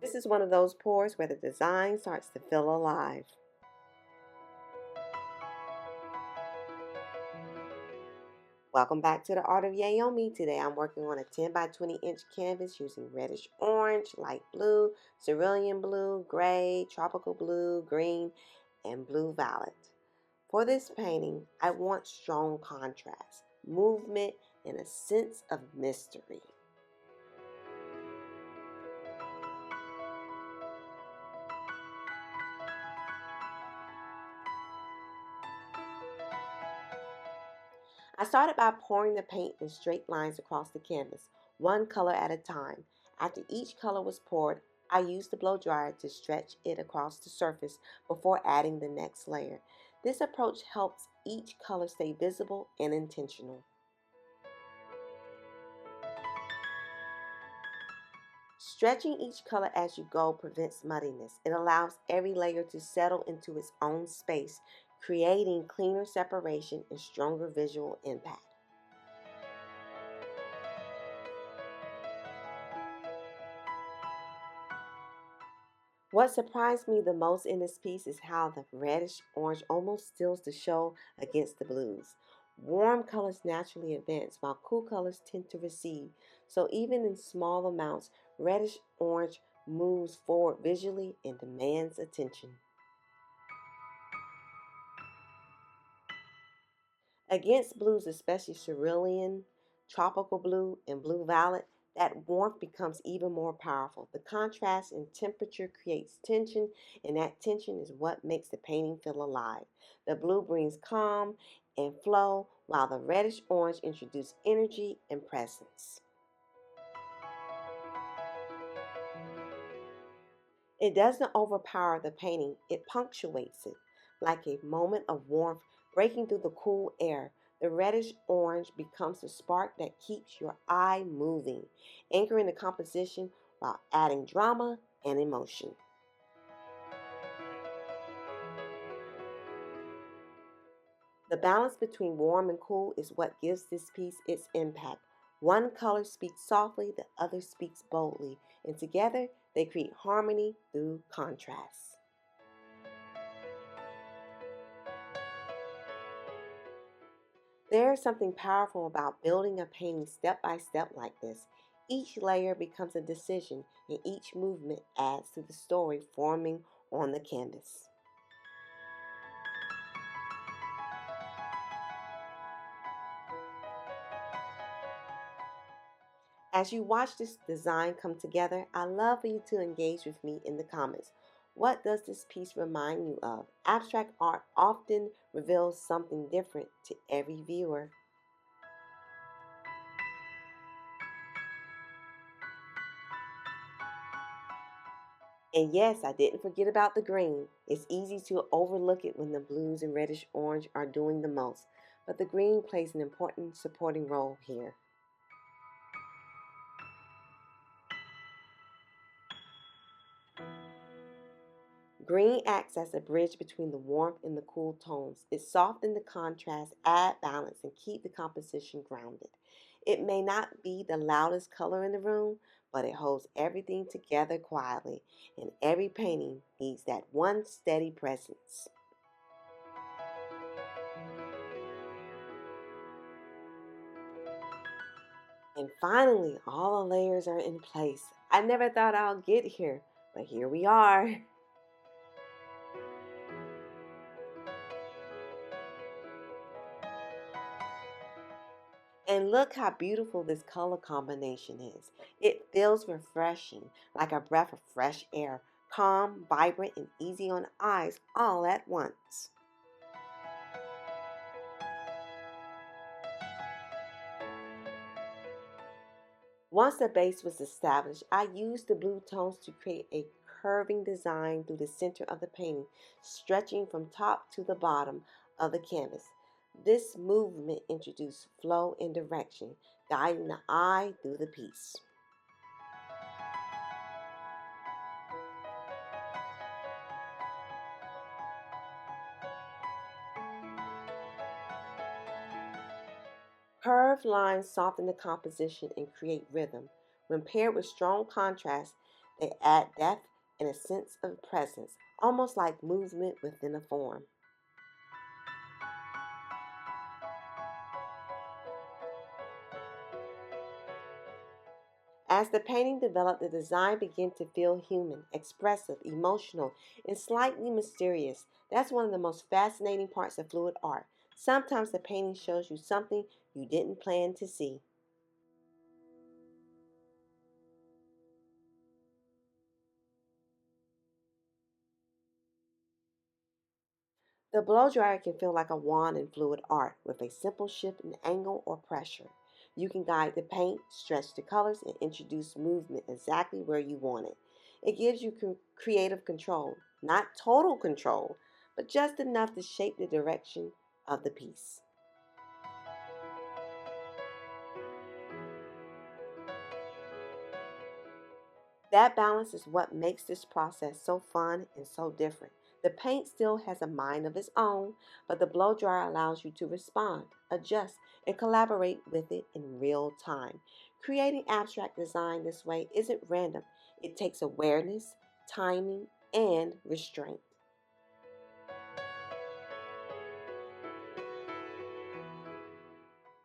This is one of those pours where the design starts to feel alive. Welcome back to the Art of Yaomi. Today I'm working on a 10 by 20 inch canvas using reddish orange, light blue, cerulean blue, gray, tropical blue, green, and blue violet. For this painting, I want strong contrast, movement, and a sense of mystery. I started by pouring the paint in straight lines across the canvas, one color at a time. After each color was poured, I used the blow dryer to stretch it across the surface before adding the next layer. This approach helps each color stay visible and intentional. Stretching each color as you go prevents muddiness. It allows every layer to settle into its own space, creating cleaner separation and stronger visual impact. What surprised me the most in this piece is how the reddish orange almost steals the show against the blues. Warm colors naturally advance while cool colors tend to recede, so even in small amounts, reddish orange moves forward visually and demands attention. Against blues, especially cerulean, tropical blue, and blue violet, that warmth becomes even more powerful. The contrast in temperature creates tension, and that tension is what makes the painting feel alive. The blue brings calm and flow, while the reddish orange introduces energy and presence. It doesn't overpower the painting, it punctuates it, like a moment of warmth breaking through the cool air. The reddish orange becomes the spark that keeps your eye moving, anchoring the composition while adding drama and emotion. The balance between warm and cool is what gives this piece its impact. One color speaks softly, the other speaks boldly, and together they create harmony through contrast. There is something powerful about building a painting step by step like this. Each layer becomes a decision, and each movement adds to the story forming on the canvas. As you watch this design come together, I love for you to engage with me in the comments. What does this piece remind you of? Abstract art often reveals something different to every viewer. And yes, I didn't forget about the green. It's easy to overlook it when the blues and reddish orange are doing the most, but the green plays an important supporting role here. Green acts as a bridge between the warmth and the cool tones. It softens the contrast, add balance, and keep the composition grounded. It may not be the loudest color in the room, but it holds everything together quietly, and every painting needs that one steady presence. And finally, all the layers are in place. I never thought I'll get here, but here we are. And look how beautiful this color combination is. It feels refreshing, like a breath of fresh air, calm, vibrant, and easy on the eyes all at once. Once the base was established, I used the blue tones to create a curving design through the center of the painting, stretching from top to the bottom of the canvas. This movement introduced flow and direction, guiding the eye through the piece. Curved lines soften the composition and create rhythm. When paired with strong contrast, They add depth and a sense of presence, almost like movement within a form. As the painting developed, the design began to feel human, expressive, emotional, and slightly mysterious. That's one of the most fascinating parts of fluid art. Sometimes the painting shows you something you didn't plan to see. The blow dryer can feel like a wand in fluid art with a simple shift in angle or pressure. You can guide the paint, stretch the colors, and introduce movement exactly where you want it. It gives you creative control, not total control, but just enough to shape the direction of the piece. That balance is what makes this process so fun and so different. The paint still has a mind of its own, but the blow dryer allows you to respond, adjust, and collaborate with it in real time. Creating abstract design this way isn't random, it takes awareness, timing, and restraint.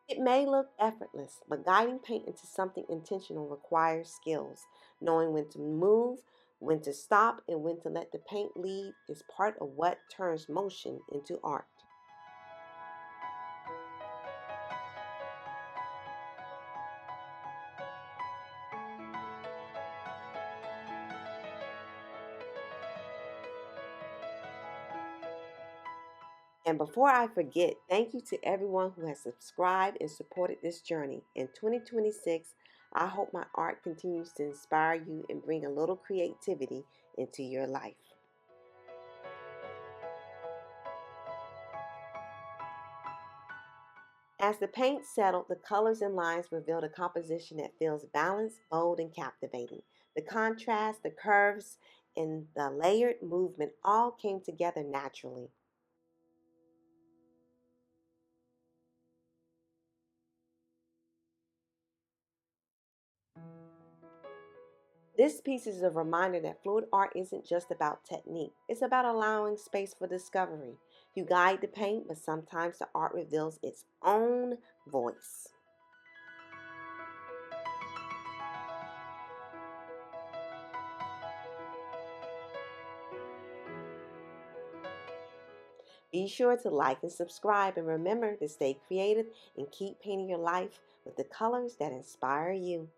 It may look effortless, but guiding paint into something intentional requires skills. Knowing when to move, when to stop, and when to let the paint lead is part of what turns motion into art. And before I forget, thank you to everyone who has subscribed and supported this journey. In 2026, I hope my art continues to inspire you and bring a little creativity into your life. As the paint settled, the colors and lines revealed a composition that feels balanced, bold, and captivating. The contrast, the curves, and the layered movement all came together naturally. This piece is a reminder that fluid art isn't just about technique, it's about allowing space for discovery. You guide the paint, but sometimes the art reveals its own voice. Be sure to like and subscribe, and remember to stay creative and keep painting your life with the colors that inspire you.